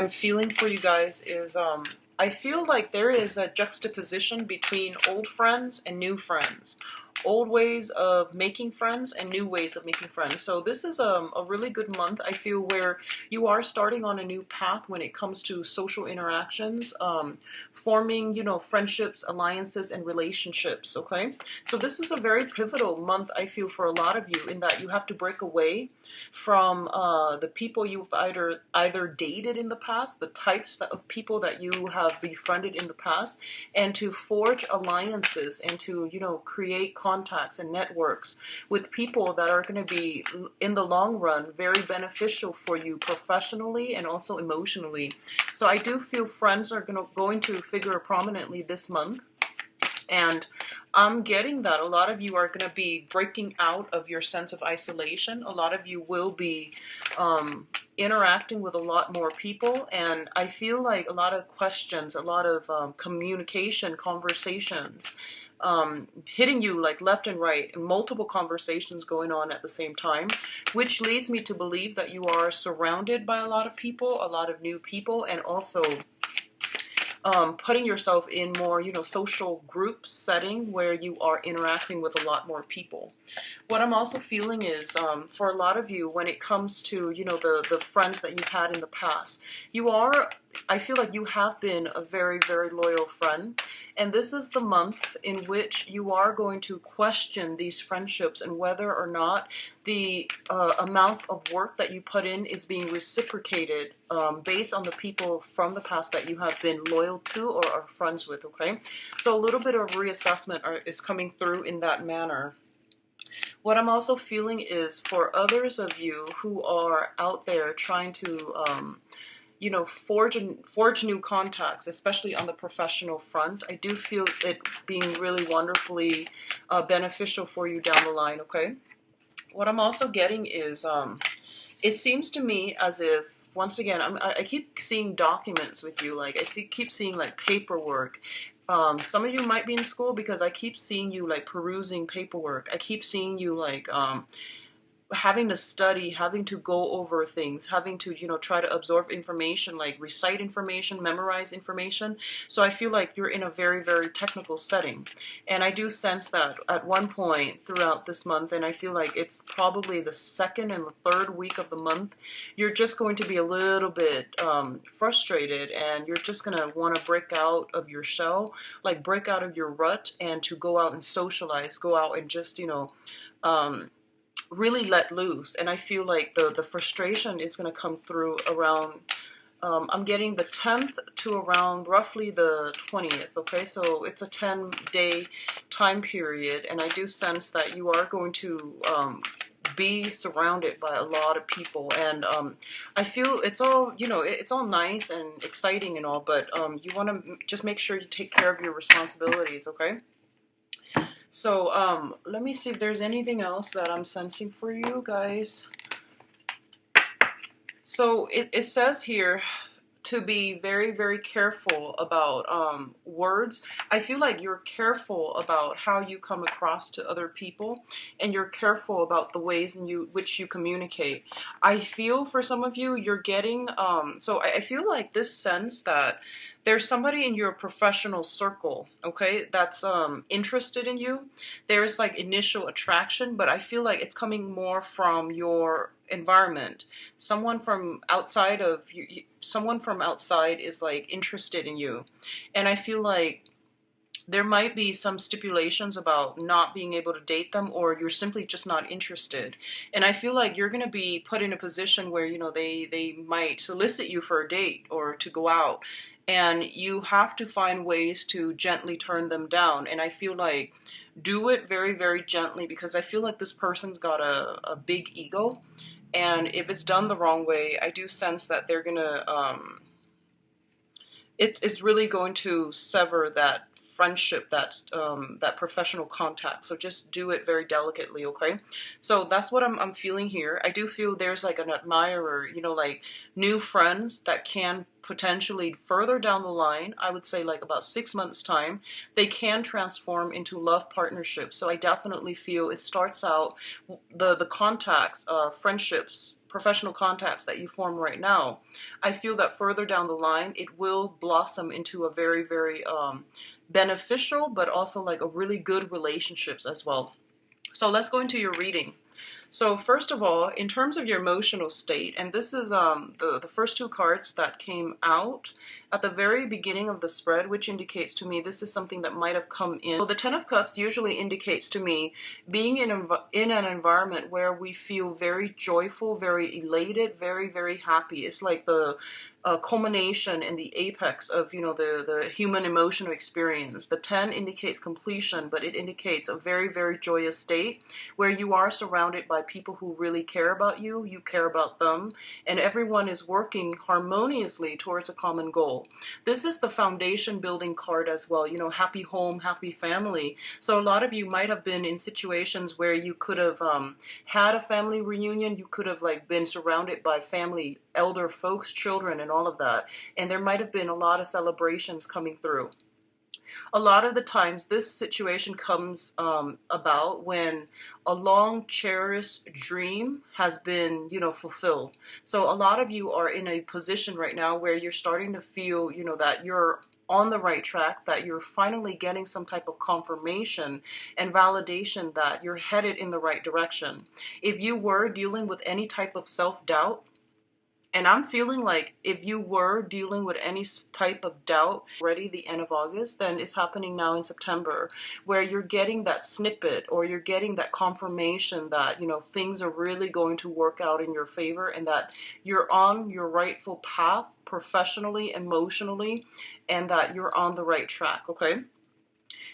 I'm feeling for you guys is I feel like there is a juxtaposition between old friends and new friends. Old ways of making friends and new ways of making friends. So this is a really good month, I feel, where you are starting on a new path when it comes to social interactions, forming, friendships, alliances, and relationships, okay? So this is a very pivotal month, I feel, for a lot of you in that you have to break away from the people you've either dated in the past, the types of people that you have befriended in the past, and to forge alliances and to create contacts and networks with people that are going to be in the long run very beneficial for you professionally and also emotionally. So I do feel friends are going to figure prominently this month. And I'm getting that a lot of you are going to be breaking out of your sense of isolation. A lot of you will be interacting with a lot more people. And I feel like a lot of questions, a lot of communication, conversations hitting you like left and right, and multiple conversations going on at the same time, which leads me to believe that you are surrounded by a lot of people, a lot of new people, and also putting yourself in more, social group setting where you are interacting with a lot more people. What I'm also feeling is, for a lot of you, when it comes to, the friends that you've had in the past, I feel like you have been a very, very loyal friend. And this is the month in which you are going to question these friendships and whether or not the amount of work that you put in is being reciprocated based on the people from the past that you have been loyal to or are friends with, okay? So a little bit of reassessment is coming through in that manner. What I'm also feeling is for others of you who are out there trying to, forge new contacts, especially on the professional front. I do feel it being really wonderfully beneficial for you down the line, okay? What I'm also getting is, it seems to me as if, once again, I keep seeing documents with you. Like, keep seeing, like, paperwork. Some of you might be in school because I keep seeing you, like, perusing paperwork. I keep seeing you, like, having to study, having to go over things, having to, try to absorb information, like recite information, memorize information. So I feel like you're in a very, very technical setting. And I do sense that at one point throughout this month, and I feel like it's probably the second and the third week of the month, you're just going to be a little bit frustrated, and you're just going to want to break out of your shell, like break out of your rut, and to go out and socialize, go out and just, really let loose. And I feel like the frustration is going to come through around, I'm getting the 10th to around roughly the 20th, okay? So it's a 10-day time period, and I do sense that you are going to be surrounded by a lot of people. And I feel it's all, it's all nice and exciting and all, but you want to just make sure you take care of your responsibilities, okay? So, let me see if there's anything else that I'm sensing for you guys. So, it says here to be very, very careful about words. I feel like you're careful about how you come across to other people, and you're careful about the ways in which you communicate. I feel for some of you, you're getting, so I feel like this sense that there's somebody in your professional circle, okay, that's interested in you. There's like initial attraction, but I feel like it's coming more from your environment. Someone from outside of you, someone from outside is like interested in you. And I feel like there might be some stipulations about not being able to date them, or you're simply just not interested. And I feel like you're going to be put in a position where, they might solicit you for a date or to go out, and you have to find ways to gently turn them down. And I feel like do it very, very gently, because I feel like this person's got a big ego. And if it's done the wrong way, I do sense that they're gonna, it's really going to sever that friendship, that professional contact. So just do it very delicately, okay? So that's what I'm feeling here. I do feel there's like an admirer, like new friends that can potentially further down the line, I would say like about 6 months time, they can transform into love partnerships. So I definitely feel it starts out, the contacts, friendships, professional contacts that you form right now, I feel that further down the line, it will blossom into a very, very beneficial, but also like a really good relationships as well. So let's go into your reading. So first of all, in terms of your emotional state, and this is the first two cards that came out at the very beginning of the spread, which indicates to me this is something that might have come in. So the Ten of Cups usually indicates to me being in an environment where we feel very joyful, very elated, very, very happy. It's like the culmination and the apex of, you know, the human emotional experience. The 10 indicates completion, but it indicates a very, very joyous state where you are surrounded by people who really care about you, you care about them, and everyone is working harmoniously towards a common goal. This is the foundation building card as well, you know, happy home, happy family. So a lot of you might have been in situations where you could have had a family reunion, you could have like been surrounded by family, elder folks, children, and all of that, and there might have been a lot of celebrations coming through. A lot of the times this situation comes about when a long cherished dream has been, you know, fulfilled. So a lot of you are in a position right now where you're starting to feel, you know, that you're on the right track, that you're finally getting some type of confirmation and validation that you're headed in the right direction. If you were dealing with any type of self-doubt, and I'm feeling like if you were dealing with any type of doubt already the end of August, then it's happening now in September, where you're getting that snippet or you're getting that confirmation that, you know, things are really going to work out in your favor and that you're on your rightful path professionally, emotionally, and that you're on the right track, okay?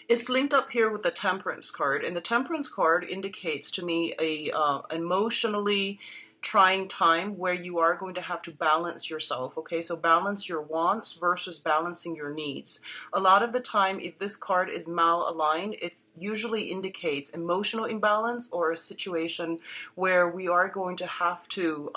It's linked up here with the Temperance card, and the Temperance card indicates to me a emotionally trying time where you are going to have to balance yourself, okay? So balance your wants versus balancing your needs. A lot of the time, if this card is malaligned, it usually indicates emotional imbalance or a situation where we are going to have to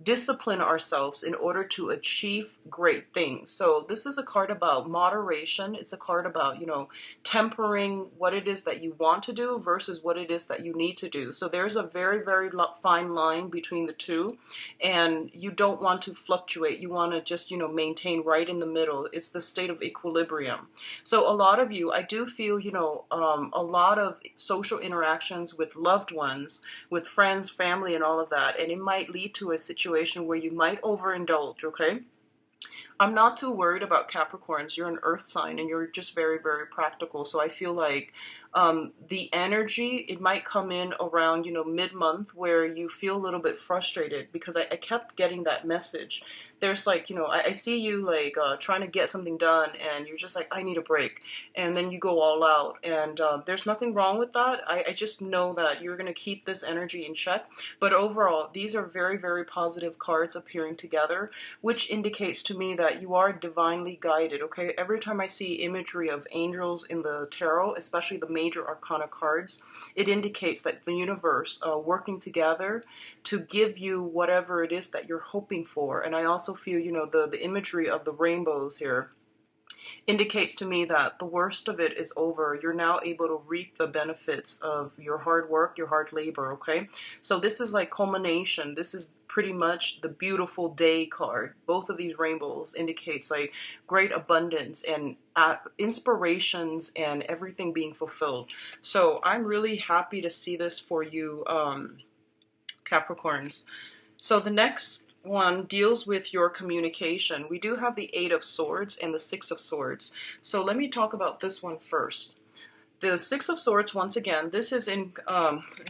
discipline ourselves in order to achieve great things. So this is a card about moderation. It's a card about, you know, tempering what it is that you want to do versus what it is that you need to do. So there's a very, very fine line between the two, and you don't want to fluctuate. You want to just, you know, maintain right in the middle. It's the state of equilibrium. So a lot of you, I do feel, you know, a lot of social interactions with loved ones, with friends, family, and all of that, and it might lead to a situation where you might overindulge, okay? I'm not too worried about Capricorns. You're an earth sign and you're just very, very practical. So I feel like the energy, it might come in around, you know, mid-month where you feel a little bit frustrated because I kept getting that message. There's like, you know, I see you like trying to get something done and you're just like, I need a break. And then you go all out. And there's nothing wrong with that. I just know that you're going to keep this energy in check. But overall, these are very, very positive cards appearing together, which indicates to me that you are divinely guided, okay? Every time I see imagery of angels in the tarot, especially the major arcana cards, it indicates that the universe working together to give you whatever it is that you're hoping for. And I also feel, you know, the imagery of the rainbows here indicates to me that the worst of it is over. You're now able to reap the benefits of your hard work, your hard labor, okay? So this is like culmination. This is pretty much the beautiful day card. Both of these rainbows indicates like great abundance and inspirations and everything being fulfilled. So I'm really happy to see this for you, Capricorns. So the next one deals with your communication. We do have the Eight of Swords and the Six of Swords. So let me talk about this one first. The Six of Swords, once again, this is in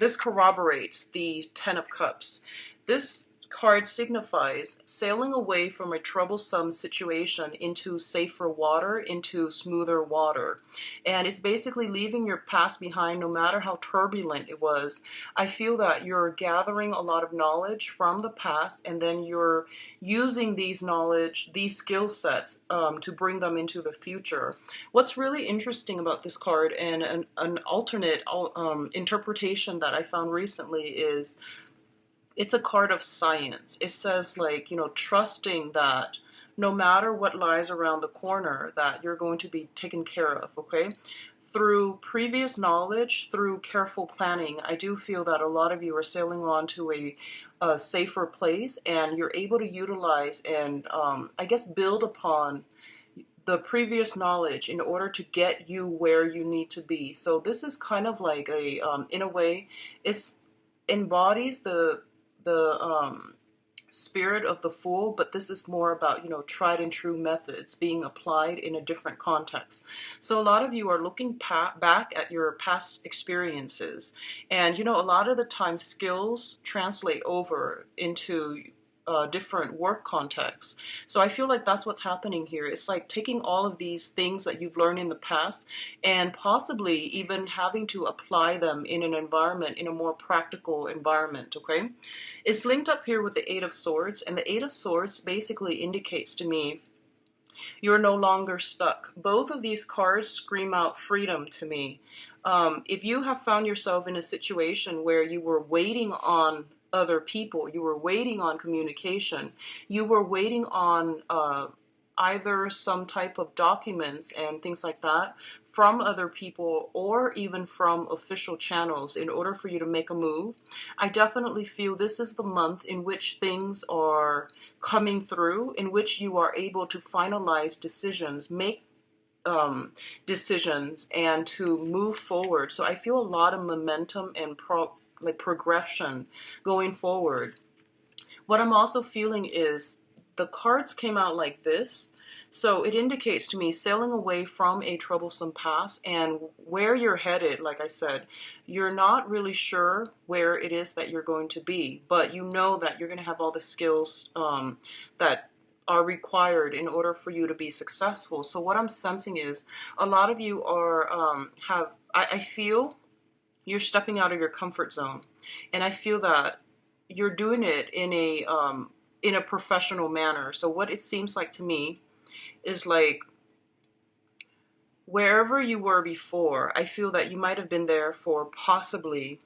this corroborates the Ten of Cups. This card signifies sailing away from a troublesome situation into safer water, into smoother water. And it's basically leaving your past behind no matter how turbulent it was. I feel that you're gathering a lot of knowledge from the past and then you're using these knowledge, these skill sets to bring them into the future. What's really interesting about this card and an alternate interpretation that I found recently is it's a card of science. It says like, you know, trusting that no matter what lies around the corner that you're going to be taken care of, okay? through previous knowledge, through careful planning, I do feel that a lot of you are sailing on to a safer place, and you're able to utilize and I guess build upon the previous knowledge in order to get you where you need to be. So this is kind of like a, in a way, it embodies the spirit of the Fool, but this is more about, you know, tried and true methods being applied in a different context. So a lot of you are looking back at your past experiences, and you know, a lot of the time skills translate over into different work contexts. So I feel like that's what's happening here. It's like taking all of these things that you've learned in the past and possibly even having to apply them in an environment, in a more practical environment, okay? It's linked up here with the Eight of Swords, and the Eight of Swords basically indicates to me you're no longer stuck. Both of these cards scream out freedom to me. If you have found yourself in a situation where you were waiting on other people, you were waiting on communication, you were waiting on either some type of documents and things like that from other people or even from official channels in order for you to make a move, I definitely feel this is the month in which things are coming through, in which you are able to finalize decisions, make decisions, and to move forward. So I feel a lot of momentum and progression going forward. What I'm also feeling is the cards came out like this, so it indicates to me sailing away from a troublesome past, and where you're headed, like I said, you're not really sure where it is that you're going to be, but you know that you're going to have all the skills that are required in order for you to be successful. So what I'm sensing is a lot of you are I feel you're stepping out of your comfort zone, and I feel that you're doing it in a professional manner. So what it seems like to me is like wherever you were before, I feel that you might have been there for possibly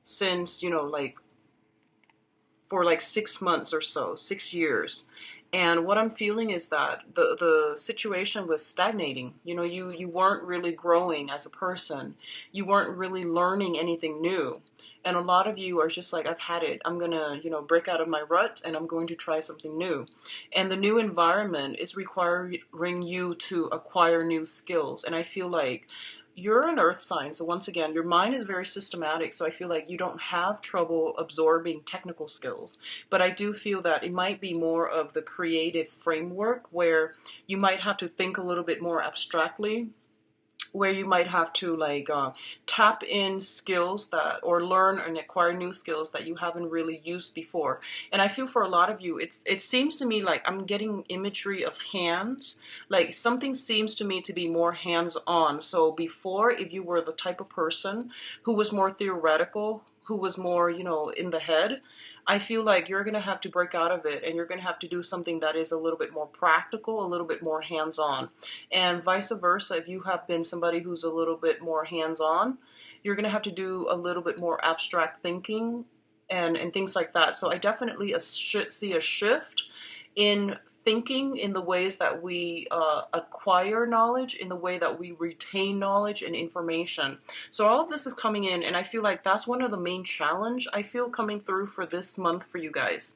since, you know, like for like 6 months or so, 6 years. And what I'm feeling is that the situation was stagnating. You know, you weren't really growing as a person. You weren't really learning anything new. And a lot of you are just like, I've had it. I'm going to, you know, break out of my rut and I'm going to try something new. And the new environment is requiring you to acquire new skills. And I feel like you're an earth sign, so once again, your mind is very systematic, so I feel like you don't have trouble absorbing technical skills. But I do feel that it might be more of the creative framework where you might have to think a little bit more abstractly, where you might have to like tap in skills that, or learn and acquire new skills that you haven't really used before. And I feel for a lot of you, it seems to me like I'm getting imagery of hands, like something seems to me to be more hands-on. So before, if you were the type of person who was more theoretical, who was more, you know, in the head, I feel like you're going to have to break out of it and you're going to have to do something that is a little bit more practical, a little bit more hands-on. And vice versa, if you have been somebody who's a little bit more hands-on, you're going to have to do a little bit more abstract thinking and things like that. So I definitely see a shift in thinking, in the ways that we acquire knowledge, in the way that we retain knowledge and information. So all of this is coming in, and I feel like that's one of the main challenge I feel coming through for this month for you guys.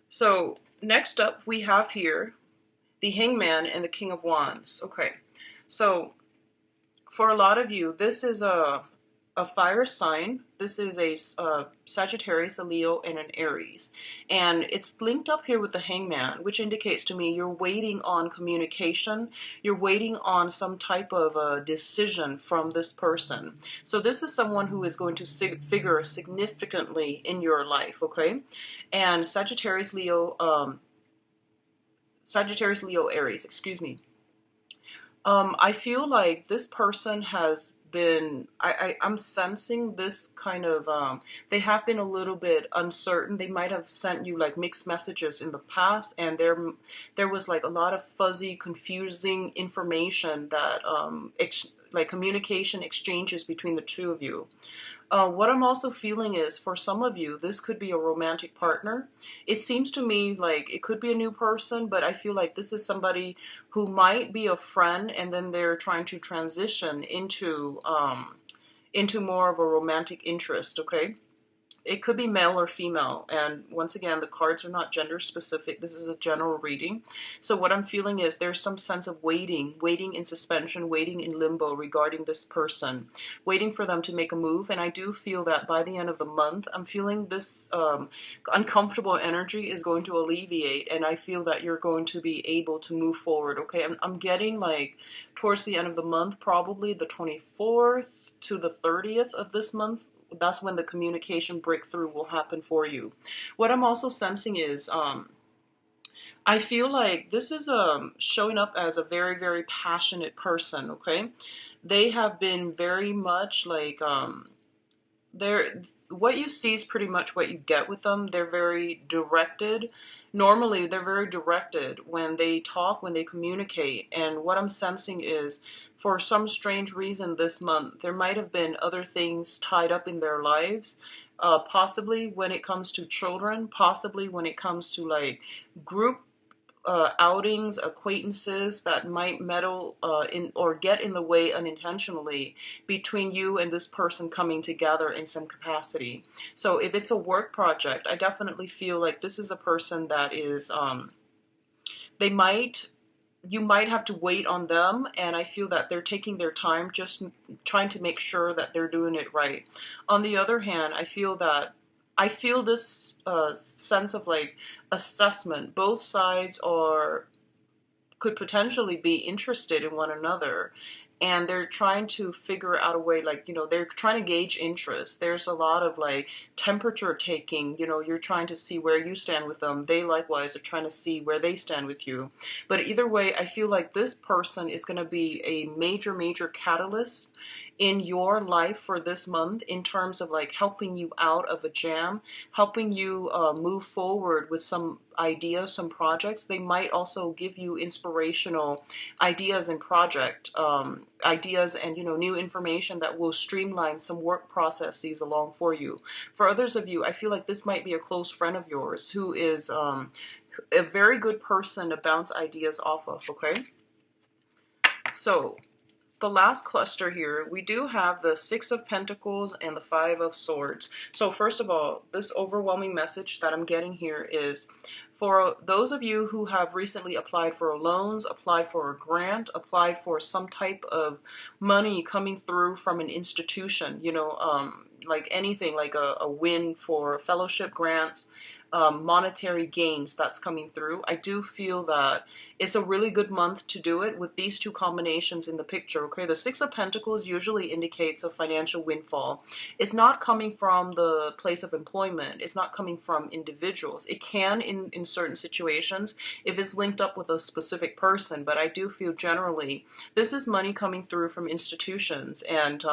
So next up we have here the Hangman and the King of Wands. Okay, so for a lot of you, this is a fire sign. This is a Sagittarius, a Leo, and an Aries. And it's linked up here with the Hangman, which indicates to me you're waiting on communication. You're waiting on some type of a decision from this person. So this is someone who is going to figure significantly in your life, okay? And Sagittarius, Leo, Aries, excuse me. I feel like this person has been, I'm sensing this kind of, they have been a little bit uncertain. They might have sent you like mixed messages in the past, and there was like a lot of fuzzy, confusing information that like communication exchanges between the two of you. What I'm also feeling is for some of you, this could be a romantic partner. It seems to me like it could be a new person, but I feel like this is somebody who might be a friend and then they're trying to transition into more of a romantic interest, okay? It could be male or female, and once again, the cards are not gender specific. This is a general reading. So what I'm feeling is there's some sense of waiting in suspension, waiting in limbo regarding this person, waiting for them to make a move. And I do feel that by the end of the month, I'm feeling this uncomfortable energy is going to alleviate, and I feel that you're going to be able to move forward, okay? I'm getting like towards the end of the month, probably the 24th to the 30th of this month. That's when the communication breakthrough will happen for you. What I'm also sensing is I feel like this is showing up as a very, very passionate person, okay? They have been very much like they're what you see is pretty much what you get with them. They're very directed. Normally, they're very directed when they talk, when they communicate. And what I'm sensing is, for some strange reason this month, there might have been other things tied up in their lives. Possibly when it comes to children, possibly when it comes to like group outings, acquaintances that might meddle in or get in the way unintentionally between you and this person coming together in some capacity. So if it's a work project, I definitely feel like this is a person that is, they might, you might have to wait on them, and I feel that they're taking their time, just trying to make sure that they're doing it right. On the other hand, I feel this sense of like assessment. Both sides are could potentially be interested in one another, and they're trying to figure out a way, like, they're trying to gauge interest. There's a lot of like temperature taking. You're trying to see where you stand with them. They likewise are trying to see where they stand with you. But either way, I feel like this person is going to be a major, major catalyst in your life for this month, in terms of like helping you out of a jam, helping you move forward with some ideas, some projects. They might also give you inspirational ideas and project ideas, and new information that will streamline some work processes along for you. For others of you, I feel like this might be a close friend of yours who is a very good person to bounce ideas off of, okay? So the last cluster here, we do have the Six of Pentacles and the Five of Swords. So first of all, this overwhelming message that I'm getting here is for those of you who have recently applied for loans, applied for a grant, applied for some type of money coming through from an institution, like anything, like a win for fellowship grants, monetary gains that's coming through. I do feel that it's a really good month to do it with these two combinations in the picture, okay? The Six of Pentacles usually indicates a financial windfall. It's not coming from the place of employment. It's not coming from individuals. It can in certain situations if it's linked up with a specific person, but I do feel generally this is money coming through from institutions, and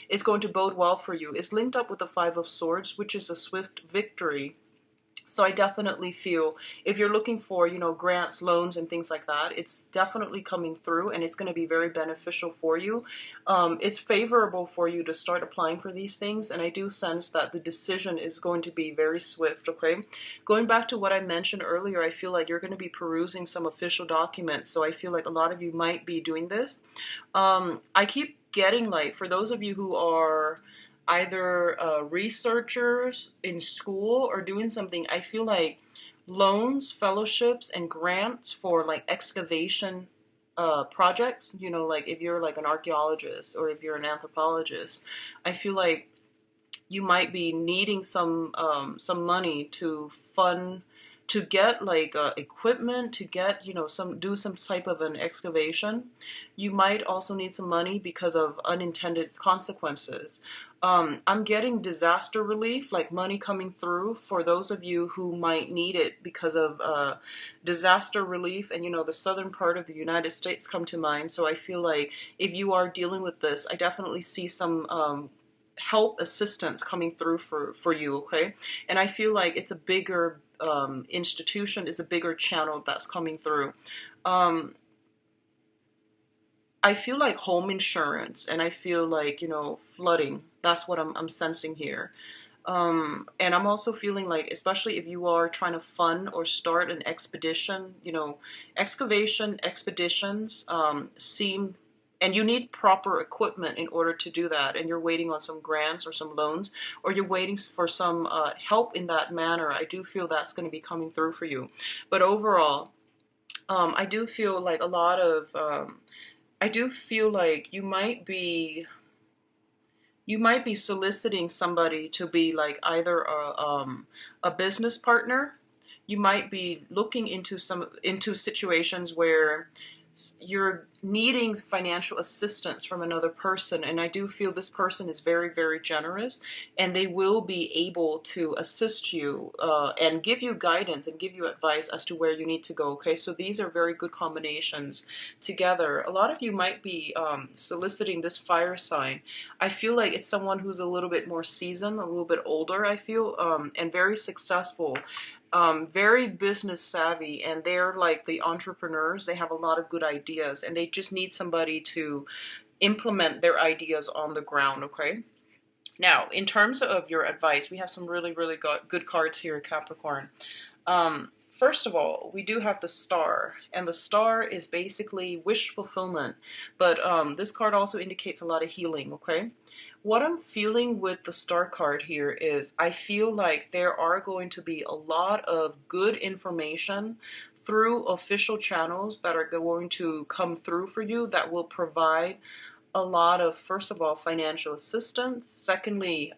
it's going to bode well for you. It's linked up with the Five of Swords, which is a swift victory. So I definitely feel if you're looking for, grants, loans, and things like that, it's definitely coming through, and it's going to be very beneficial for you. It's favorable for you to start applying for these things, and I do sense that the decision is going to be very swift, okay? Going back to what I mentioned earlier, I feel like you're going to be perusing some official documents, so I feel like a lot of you might be doing this. I keep getting, like, for those of you who are either researchers in school or doing something, I feel like loans, fellowships, and grants for like excavation projects, like if you're like an archaeologist or if you're an anthropologist, I feel like you might be needing some money to fund, to get like equipment, to get do some type of an excavation. You might also need some money because of unintended consequences. I'm getting disaster relief, like money coming through for those of you who might need it because of disaster relief, and the southern part of the United States come to mind. So I feel like if you are dealing with this, I definitely see some help, assistance coming through for you, okay? And I feel like it's a bigger institution, is a bigger channel that's coming through. I feel like home insurance, and I feel like, flooding. That's what I'm sensing here. And I'm also feeling like, especially if you are trying to fund or start an expedition, expeditions seem, and you need proper equipment in order to do that, and you're waiting on some grants or some loans, or you're waiting for some help in that manner. I do feel that's going to be coming through for you. But overall, I do feel like a lot of, I do feel like you might be soliciting somebody to be like either a business partner. You might be looking into situations where you're needing financial assistance from another person, and I do feel this person is very, very generous, and they will be able to assist you and give you guidance and give you advice as to where you need to go. Okay, so these are very good combinations together. A lot of you might be soliciting this fire sign. I feel like it's someone who's a little bit more seasoned, a little bit older, I feel, and very successful, very business savvy, and they're like the entrepreneurs. They have a lot of good ideas, and they just need somebody to implement their ideas on the ground. Okay. Now, in terms of your advice, we have some really, really good cards here, Capricorn. First of all, we do have the star, and the star is basically wish fulfillment, but this card also indicates a lot of healing. Okay. What I'm feeling with the star card here is I feel like there are going to be a lot of good information through official channels that are going to come through for you that will provide a lot of, first of all, financial assistance. Secondly,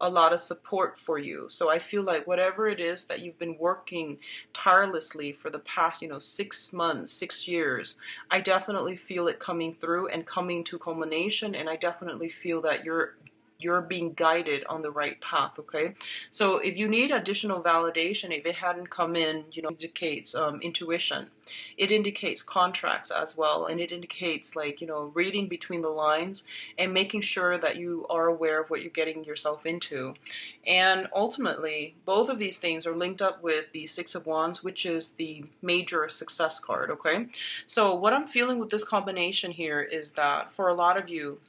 a lot of support for you. So I feel like whatever it is that you've been working tirelessly for the past, 6 months, 6 years, I definitely feel it coming through and coming to culmination. And I definitely feel that you're being guided on the right path. Okay, so if you need additional validation, if it hadn't come in, indicates intuition. It indicates contracts as well, and it indicates, like, reading between the lines and making sure that you are aware of what you're getting yourself into. And ultimately, both of these things are linked up with the Six of Wands, which is the major success card. Okay, so what I'm feeling with this combination here is that for a lot of you,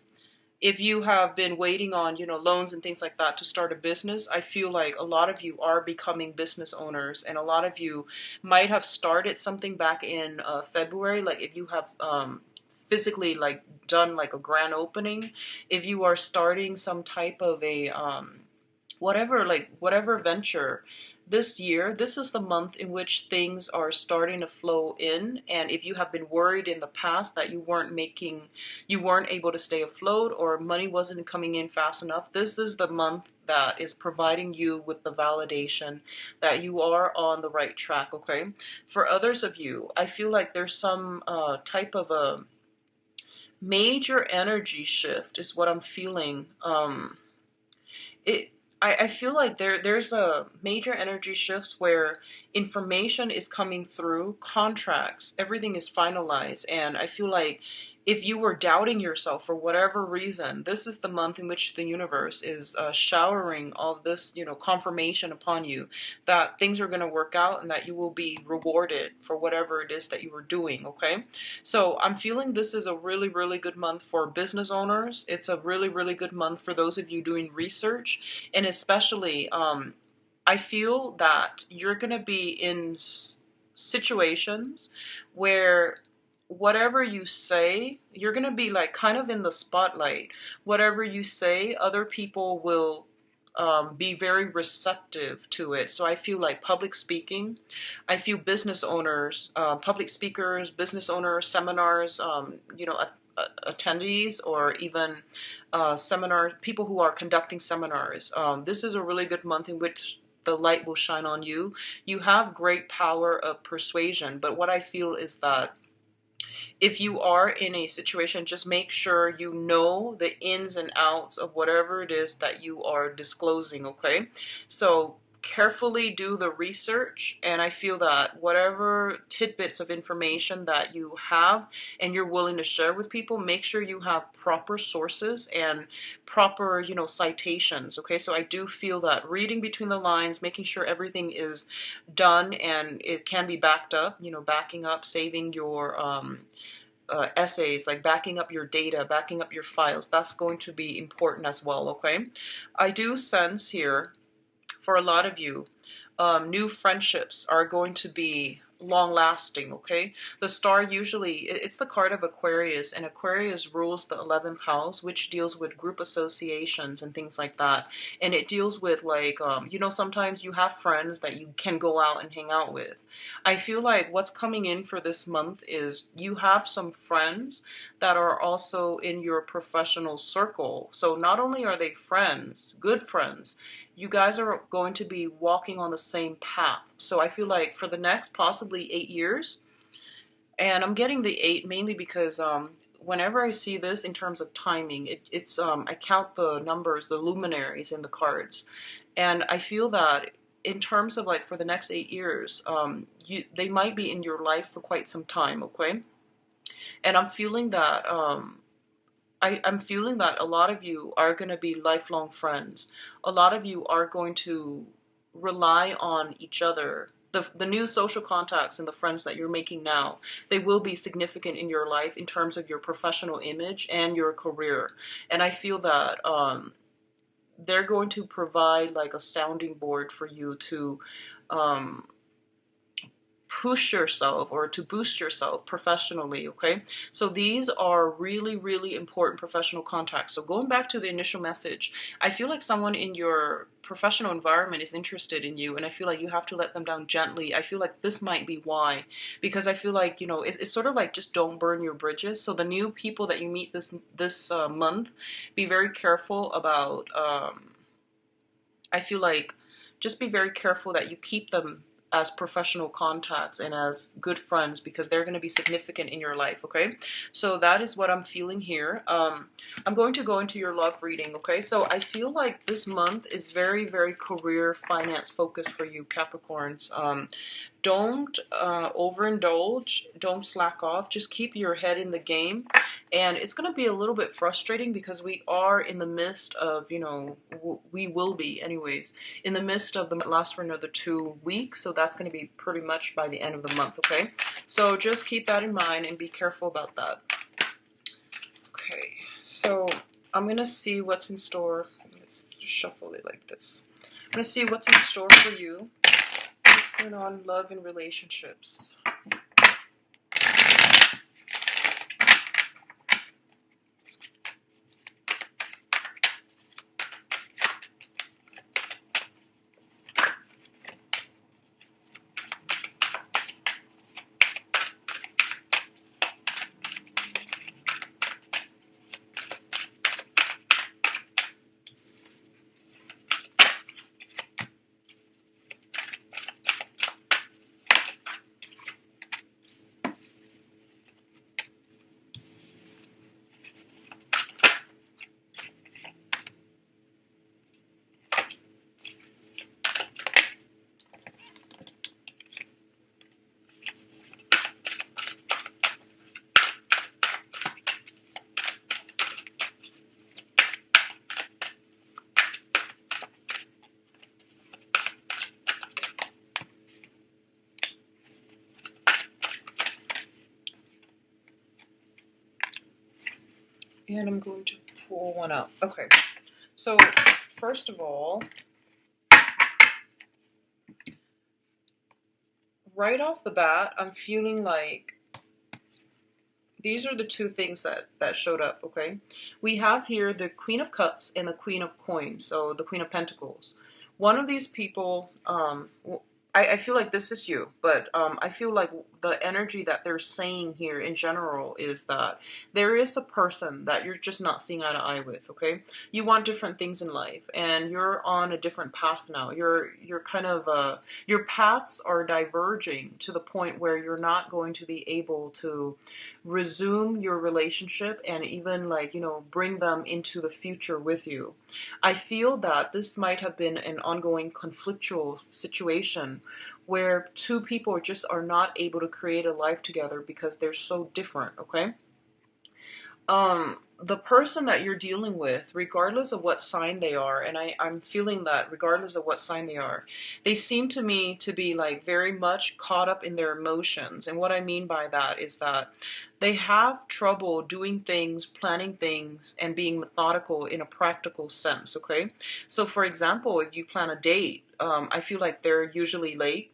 if you have been waiting on, loans and things like that to start a business, I feel like a lot of you are becoming business owners, and a lot of you might have started something back in February. Like if you have physically like done like a grand opening, if you are starting some type of a whatever venture this year, this is the month in which things are starting to flow in. And if you have been worried in the past that you weren't able to stay afloat, or money wasn't coming in fast enough, this is the month that is providing you with the validation that you are on the right track. Okay, for others of you, I feel like there's some type of a major energy shift is what I'm feeling. It I feel like there's a major energy shifts where information is coming through, contracts, everything is finalized, and I feel like if you were doubting yourself for whatever reason, this is the month in which the universe is showering all this, confirmation upon you that things are going to work out and that you will be rewarded for whatever it is that you were doing. Okay, so I'm feeling this is a really, really good month for business owners. It's a really, really good month for those of you doing research, and especially, I feel that you're going to be in situations where whatever you say, you're going to be like kind of in the spotlight. Whatever you say, other people will be very receptive to it. So I feel like public speaking, I feel business owners, public speakers, business owners, seminars, attendees, or even seminars, people who are conducting seminars. This is a really good month in which the light will shine on you. You have great power of persuasion, but what I feel is that if you are in a situation, just make sure you know the ins and outs of whatever it is that you are disclosing. Okay, so carefully do the research, and I feel that whatever tidbits of information that you have and you're willing to share with people, make sure you have proper sources and proper, citations. Okay, so I do feel that reading between the lines, making sure everything is done and it can be backed up, backing up, saving your essays, like backing up your data, backing up your files. That's going to be important as well, okay? I do sense here for a lot of you, new friendships are going to be long lasting, okay? The star usually, it's the card of Aquarius, and Aquarius rules the 11th house, which deals with group associations and things like that. And it deals with like, you know, sometimes you have friends that you can go out and hang out with. I feel like what's coming in for this month is you have some friends that are also in your professional circle. So not only are they friends, good friends, you guys are going to be walking on the same path. So I feel like for the next possibly 8 years, and I'm getting the 8 mainly because whenever I see this in terms of timing, it's I count the numbers, the luminaries in the cards, and I feel that in terms of like for the next 8 years, they might be in your life for quite some time, okay? And I'm feeling that I'm feeling that a lot of you are going to be lifelong friends. A lot of you are going to rely on each other. The new social contacts and the friends that you're making now, they will be significant in your life in terms of your professional image and your career. And I feel that they're going to provide like a sounding board for you to um, push yourself or to boost yourself professionally, okay? So these are really, really important professional contacts. So going back to the initial message, I feel like someone in your professional environment is interested in you, and I feel like you have to let them down gently. I feel like this might be why, because I feel like, you know, it's sort of like just don't burn your bridges. So the new people that you meet this month, be very careful about, I feel like just be very careful that you keep them as professional contacts and as good friends, because they're going to be significant in your life, okay? So that is what I'm feeling here. I'm going to go into your love reading, okay? So I feel like this month is very, very career finance focused for you, Capricorns. Don't overindulge. Don't slack off. Just keep your head in the game. And it's going to be a little bit frustrating because we are in the midst of, you know, we will be anyways, in the midst of the last for another 2 weeks. So that's going to be pretty much by the end of the month, okay? So just keep that in mind and be careful about that. Okay, so I'm going to see what's in store. Let's shuffle it like this. I'm going to see what's in store for you. What's going on, love and relationships. And I'm going to pull one out. Okay, so first of all, right off the bat, I'm feeling like these are the two things that showed up, okay? We have here the Queen of Cups and the Queen of Coins, so the Queen of Pentacles. One of these people, I feel like this is you, but I feel like the energy that they're saying here in general is that there is a person that you're just not seeing eye to eye with, okay? You want different things in life, and you're on a different path now. You're kind of, your paths are diverging to the point where you're not going to be able to resume your relationship and even like, you know, bring them into the future with you. I feel that this might have been an ongoing conflictual situation where two people just are not able to create a life together because they're so different, okay? the person that you're dealing with, regardless of what sign they are, and I'm feeling that regardless of what sign they are, they seem to me to be like very much caught up in their emotions. And what I mean by that is that they have trouble doing things, planning things, and being methodical in a practical sense, okay? So, for example, if you plan a date, I feel like they're usually late,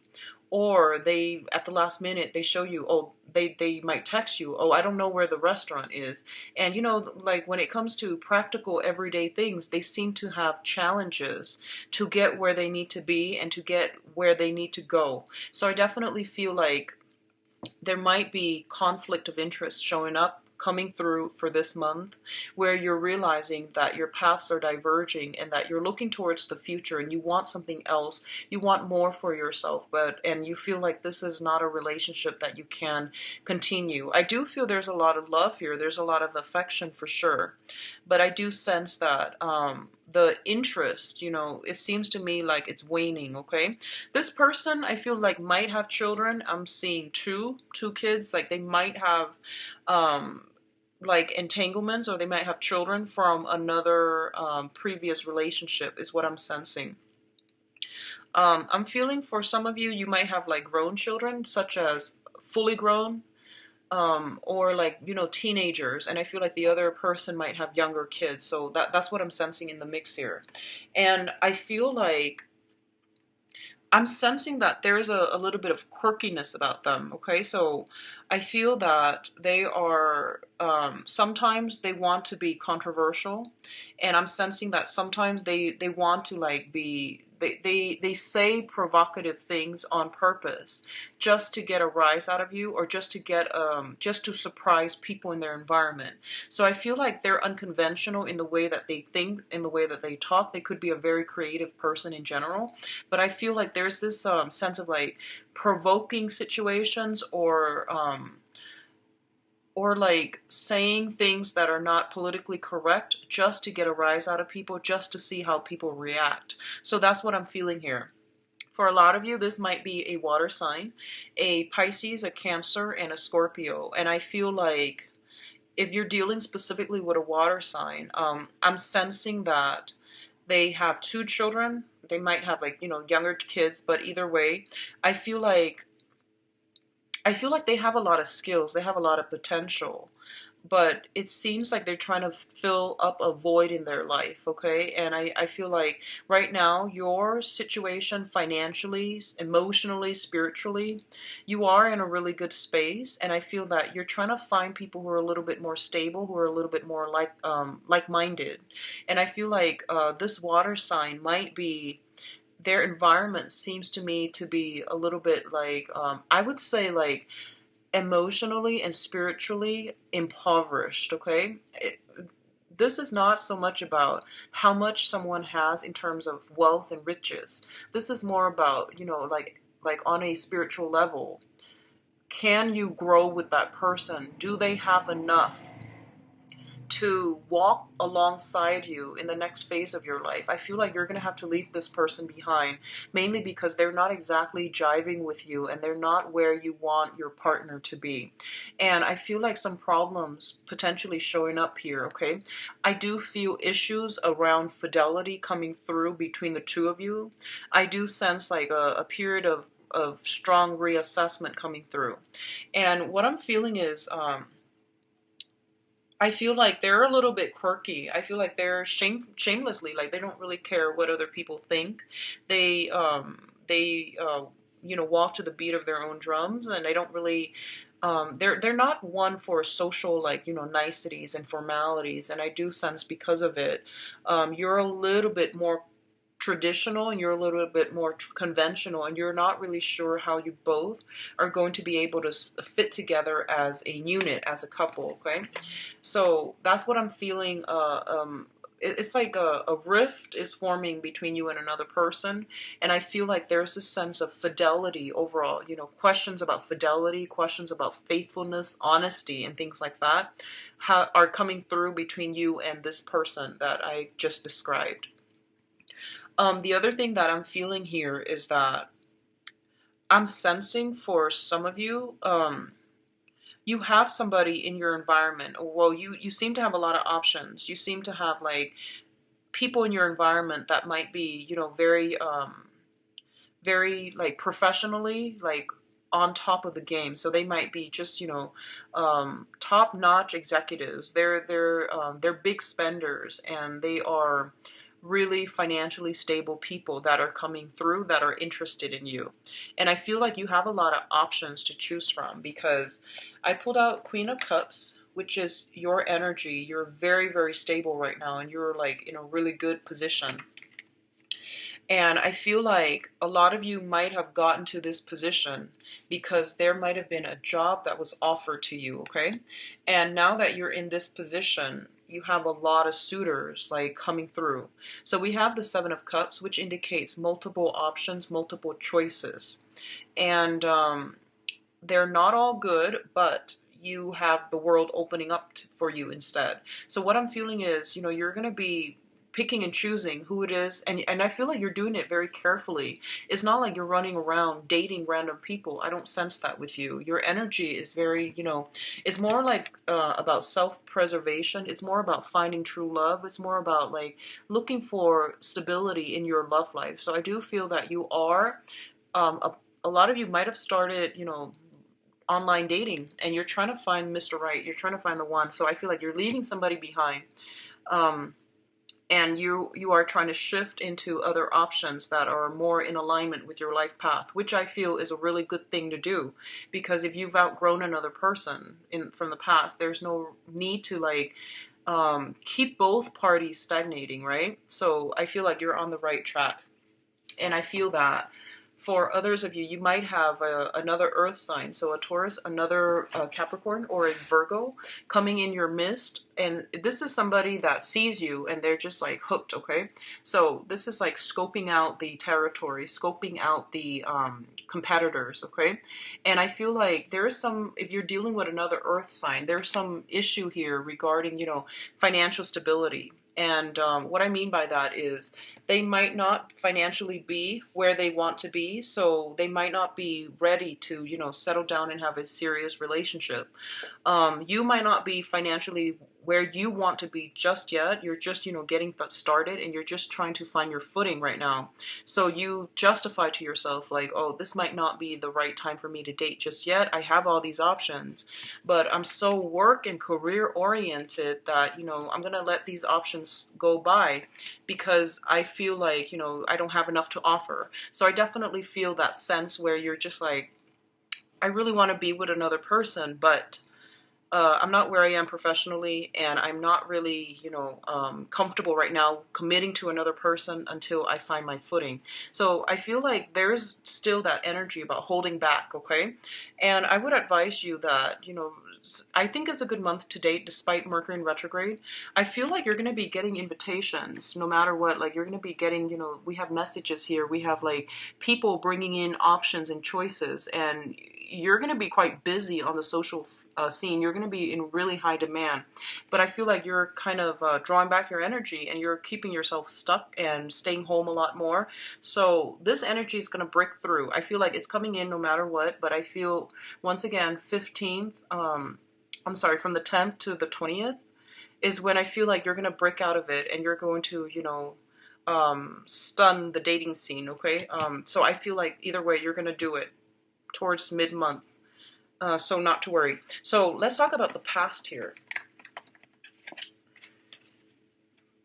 or they at the last minute they show you, oh, they might text you, oh, I don't know where the restaurant is. And like when it comes to practical everyday things, they seem to have challenges to get where they need to be and to get where they need to go. So I definitely feel like there might be conflict of interest showing up, coming through for this month, where you're realizing that your paths are diverging and that you're looking towards the future and you want something else, you want more for yourself, and you feel like this is not a relationship that you can continue. I do feel there's a lot of love here, there's a lot of affection for sure, but I do sense that the interest, it seems to me like it's waning, okay? This person, I feel like, might have children. I'm seeing two kids. Like they might have like entanglements, or they might have children from another previous relationship, is what I'm sensing. I'm feeling for some of you, you might have like grown children, such as fully grown, or like teenagers, and I feel like the other person might have younger kids. So that's what I'm sensing in the mix here. And I feel like I'm sensing that there's a little bit of quirkiness about them, okay? So I feel that they are, sometimes they want to be controversial, and I'm sensing that sometimes they want to like be, they say provocative things on purpose just to get a rise out of you, or just to get, just to surprise people in their environment. So I feel like they're unconventional in the way that they think, in the way that they talk. They could be a very creative person in general, but I feel like there's this sense of like provoking situations, or like saying things that are not politically correct just to get a rise out of people, just to see how people react. So that's what I'm feeling here. For a lot of you, this might be a water sign, a Pisces, a Cancer, and a Scorpio. And I feel like if you're dealing specifically with a water sign, I'm sensing that they have two children. They might have like, younger kids, but either way, I feel like I feel like they have a lot of skills, they have a lot of potential, but it seems like they're trying to fill up a void in their life, okay? And I feel like right now, your situation financially, emotionally, spiritually, you are in a really good space, and I feel that you're trying to find people who are a little bit more stable, who are a little bit more like-minded. And I feel like this water sign might be, their environment seems to me to be a little bit like, I would say like emotionally and spiritually impoverished, okay? This is not so much about how much someone has in terms of wealth and riches. This is more about, like on a spiritual level. Can you grow with that person? Do they have enough to walk alongside you in the next phase of your life? I feel like you're going to have to leave this person behind, mainly because they're not exactly jiving with you and they're not where you want your partner to be. And I feel like some problems potentially showing up here, okay? I do feel issues around fidelity coming through between the two of you. I do sense like a period of strong reassessment coming through. And what I'm feeling is, I feel like they're a little bit quirky. I feel like they're shamelessly, like they don't really care what other people think. They walk to the beat of their own drums, and they don't really they're not one for social, like, niceties and formalities. And I do sense because of it, you're a little bit more traditional and you're a little bit more conventional, and you're not really sure how you both are going to be able to fit together as a unit, as a couple, okay? So that's what I'm feeling. It's like a rift is forming between you and another person, and I feel like there's this sense of fidelity overall, questions about fidelity, questions about faithfulness, honesty, and things like that are coming through between you and this person that I just described. The other thing that I'm feeling here is that I'm sensing for some of you, you have somebody in your environment, or well, you seem to have a lot of options. You seem to have like people in your environment that might be, very very like professionally like on top of the game. So they might be just, top notch executives. They're big spenders, and they are really financially stable people that are coming through that are interested in you. And I feel like you have a lot of options to choose from, because I pulled out Queen of Cups, which is your energy. You're very, very stable right now, and you're like in a really good position. And I feel like a lot of you might have gotten to this position because there might have been a job that was offered to you, okay? And now that you're in this position, you have a lot of suitors like coming through. So we have the Seven of Cups, which indicates multiple options, multiple choices. And they're not all good, but you have the world opening up for you instead. So what I'm feeling is, you're going to be picking and choosing who it is, and I feel like you're doing it very carefully. It's not like you're running around dating random people. I don't sense that with you. Your energy is very, it's more like about self-preservation. It's more about finding true love. It's more about like looking for stability in your love life. So I do feel that you are, a lot of you might have started, online dating, and you're trying to find Mr. Right. You're trying to find the one. So I feel like you're leaving somebody behind. And you are trying to shift into other options that are more in alignment with your life path, which I feel is a really good thing to do, because if you've outgrown another person from the past, there's no need to like keep both parties stagnating, right? So I feel like you're on the right track, and I feel that for others of you, you might have another earth sign, so a Taurus, another Capricorn, or a Virgo coming in your midst. And this is somebody that sees you and they're just like hooked, okay? So this is like scoping out the territory, scoping out the competitors, okay? And I feel like there is some, if you're dealing with another earth sign, there's some issue here regarding, financial stability. And what I mean by that is they might not financially be where they want to be, so they might not be ready to, settle down and have a serious relationship. You might not be financially where you want to be just yet. You're just, getting started, and you're just trying to find your footing right now. So you justify to yourself like, oh, this might not be the right time for me to date just yet. I have all these options, but I'm so work and career oriented that, I'm going to let these options go by because I feel like, I don't have enough to offer. So I definitely feel that sense where you're just like, I really want to be with another person, but I'm not where I am professionally, and I'm not really, comfortable right now committing to another person until I find my footing. So I feel like there's still that energy about holding back, okay? And I would advise you that, I think it's a good month to date despite Mercury in retrograde. I feel like you're going to be getting invitations no matter what. Like you're going to be getting, we have messages here. We have like people bringing in options and choices, and you're going to be quite busy on the social scene. You're going to be in really high demand. But I feel like you're kind of drawing back your energy, and you're keeping yourself stuck and staying home a lot more. So this energy is going to break through. I feel like it's coming in no matter what, but I feel, once again, 15th, from the 10th to the 20th is when I feel like you're going to break out of it, and you're going to, stun the dating scene, okay? So I feel like either way, you're going to do it towards mid-month, so not to worry. So let's talk about the past here.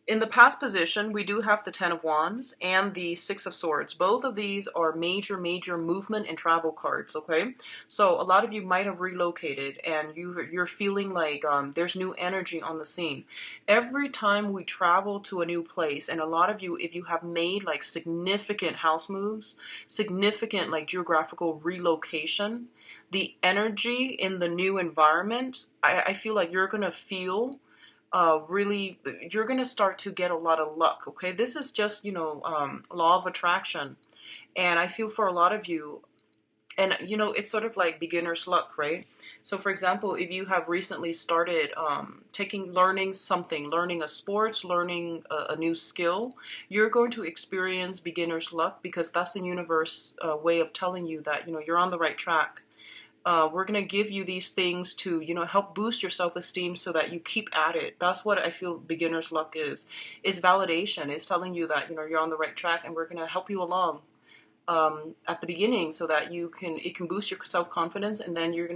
In the past position, we do have the Ten of Wands and the Six of Swords. Both of these are major, major movement and travel cards, okay? So a lot of you might have relocated, and you're feeling like there's new energy on the scene. Every time we travel to a new place, and a lot of you, if you have made like significant house moves, significant like geographical relocation, the energy in the new environment, I feel like you're going to feel really, you're going to start to get a lot of luck, okay? This is just, law of attraction. And I feel for a lot of you, and, it's sort of like beginner's luck, right? So, for example, if you have recently started learning something, learning a sport, learning a new skill, you're going to experience beginner's luck, because that's the universe way of telling you that, you're on the right track. We're going to give you these things to, help boost your self-esteem so that you keep at it. That's what I feel beginner's luck is validation. It's telling you that, you're on the right track, and we're going to help you along at the beginning so that it can boost your self-confidence, and then you're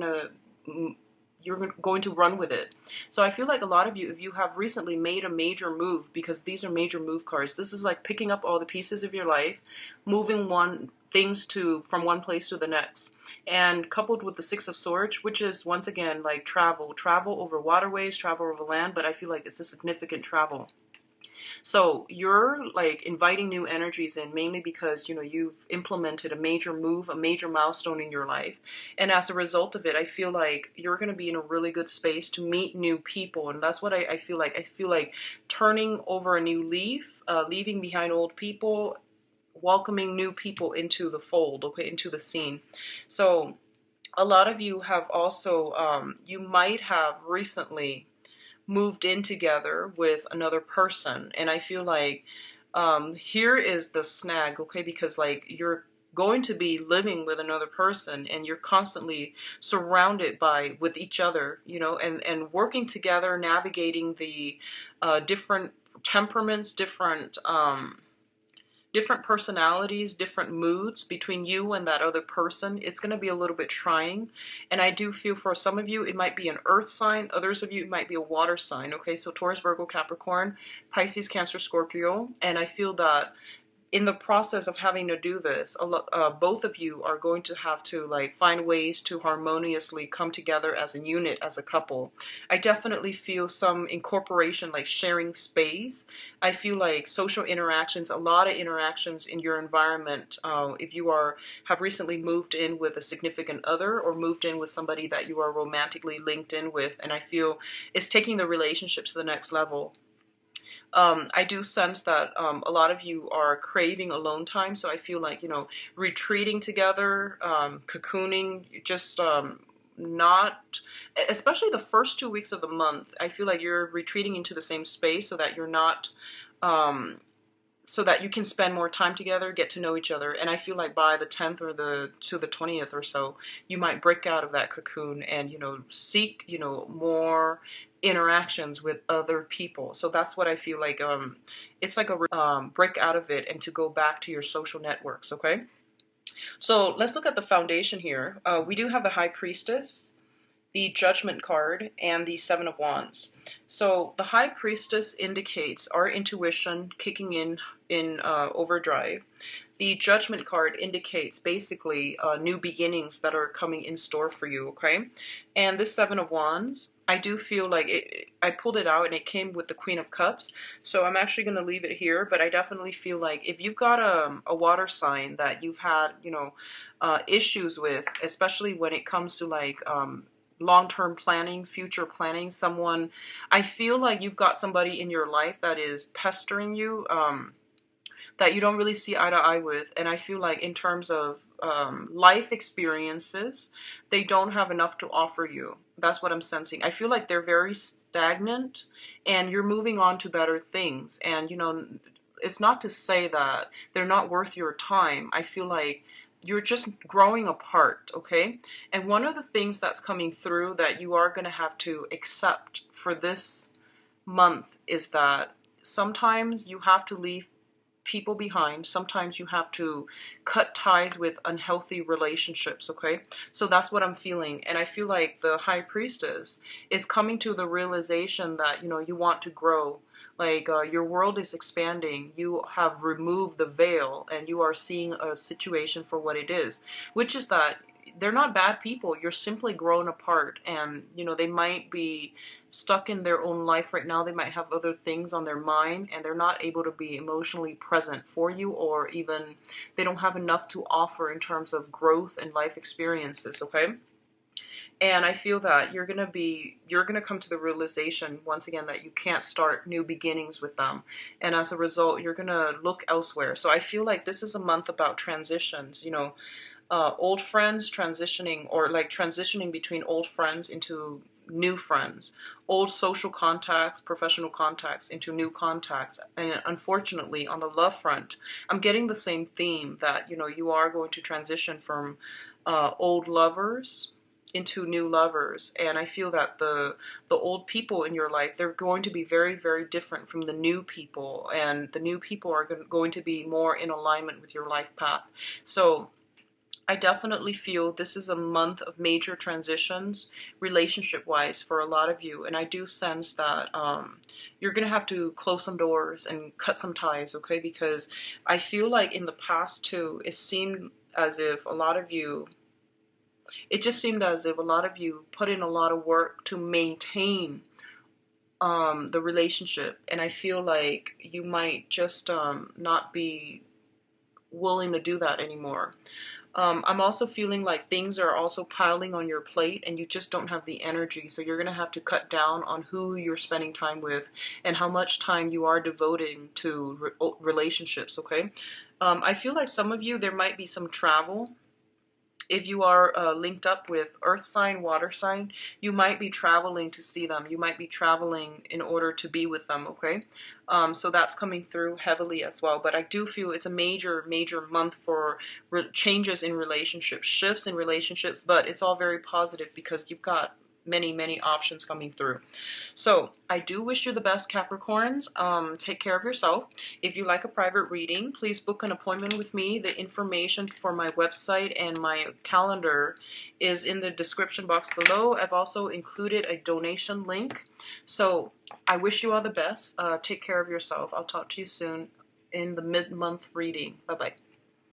going to run with it. So I feel like a lot of you, if you have recently made a major move, because these are major move cards, this is like picking up all the pieces of your life, moving things from one place to the next. And coupled with the Six of Swords, which is once again like travel over waterways, travel over land, but I feel like it's a significant travel. So you're like inviting new energies in, mainly because, you've implemented a major move, a major milestone in your life. And as a result of it, I feel like you're going to be in a really good space to meet new people. And that's what I feel like. I feel like turning over a new leaf, leaving behind old people, welcoming new people into the fold, okay, into the scene. So a lot of you have also, you might have recently moved in together with another person. And I feel like here is the snag, okay, because like you're going to be living with another person, and you're constantly surrounded with each other, and working together, navigating the different temperaments, different personalities, different moods between you and that other person. It's going to be a little bit trying. And I do feel for some of you, it might be an earth sign. Others of you, it might be a water sign. Okay, so Taurus, Virgo, Capricorn, Pisces, Cancer, Scorpio. And I feel that in the process of having to do this, both of you are going to have to like find ways to harmoniously come together as a unit, as a couple. I definitely feel some incorporation, like sharing space. I feel like social interactions, a lot of interactions in your environment. If you have recently moved in with a significant other, or moved in with somebody that you are romantically linked in with, and I feel it's taking the relationship to the next level. I do sense that a lot of you are craving alone time. So I feel like, retreating together, cocooning, just not, especially the first 2 weeks of the month, I feel like you're retreating into the same space so that you're not, so that you can spend more time together, get to know each other. And I feel like by the 10th or the 20th or so, you might break out of that cocoon and, seek, more interactions with other people. So that's what I feel like. It's like a break out of it and to go back to your social networks. Okay. So let's look at the foundation here. We do have the High Priestess, the Judgment card, and the Seven of Wands. So the High Priestess indicates our intuition kicking in overdrive. The Judgment card indicates basically new beginnings that are coming in store for you, okay? And this Seven of Wands, I do feel like I pulled it out and it came with the Queen of Cups. So I'm actually going to leave it here, but I definitely feel like if you've got a water sign that you've had, issues with, especially when it comes to like long-term planning, future planning, I feel like you've got somebody in your life that is pestering you, that you don't really see eye to eye with. And I feel like in terms of life experiences, they don't have enough to offer you. That's what I'm sensing. I feel like they're very stagnant, and you're moving on to better things. And, it's not to say that they're not worth your time. I feel like you're just growing apart, okay? And one of the things that's coming through that you are going to have to accept for this month is that sometimes you have to leave people behind. Sometimes you have to cut ties with unhealthy relationships, okay? So that's what I'm feeling. And I feel like the High Priestess is coming to the realization that, you want to grow. Like your world is expanding. You have removed the veil and you are seeing a situation for what it is, which is that they're not bad people. You're simply grown apart, and they might be stuck in their own life right now. They might have other things on their mind, and they're not able to be emotionally present for you, or even they don't have enough to offer in terms of growth and life experiences, okay? And I feel that you're going to come to the realization once again that you can't start new beginnings with them. And as a result, you're going to look elsewhere. So I feel like this is a month about transitions, old friends transitioning, or like transitioning between old friends into new friends, old social contacts, professional contacts into new contacts. And unfortunately, on the love front, I'm getting the same theme that, you are going to transition from old lovers into new lovers, and I feel that the old people in your life, they're going to be very, very different from the new people, and the new people are going to be more in alignment with your life path. So I definitely feel this is a month of major transitions relationship wise for a lot of you, and I do sense that you're gonna have to close some doors and cut some ties, okay? Because I feel like in the past too, it seemed as if a lot of you, it just seemed as if a lot of you put in a lot of work to maintain the relationship, and I feel like you might just not be willing to do that anymore. I'm also feeling like things are also piling on your plate and you just don't have the energy. So you're going to have to cut down on who you're spending time with and how much time you are devoting to relationships, okay? I feel like some of you, there might be some travel. If you are linked up with earth sign, water sign, you might be traveling to see them. You might be traveling in order to be with them, okay? So that's coming through heavily as well. But I do feel it's a major, major month for changes in relationships, shifts in relationships, but it's all very positive because you've got many, many options coming through. So I do wish you the best, Capricorns. Take care of yourself. If you like a private reading, please book an appointment with me. The information for my website and my calendar is in the description box below. I've also included a donation link. So I wish you all the best. Take care of yourself. I'll talk to you soon in the mid-month reading. Bye-bye.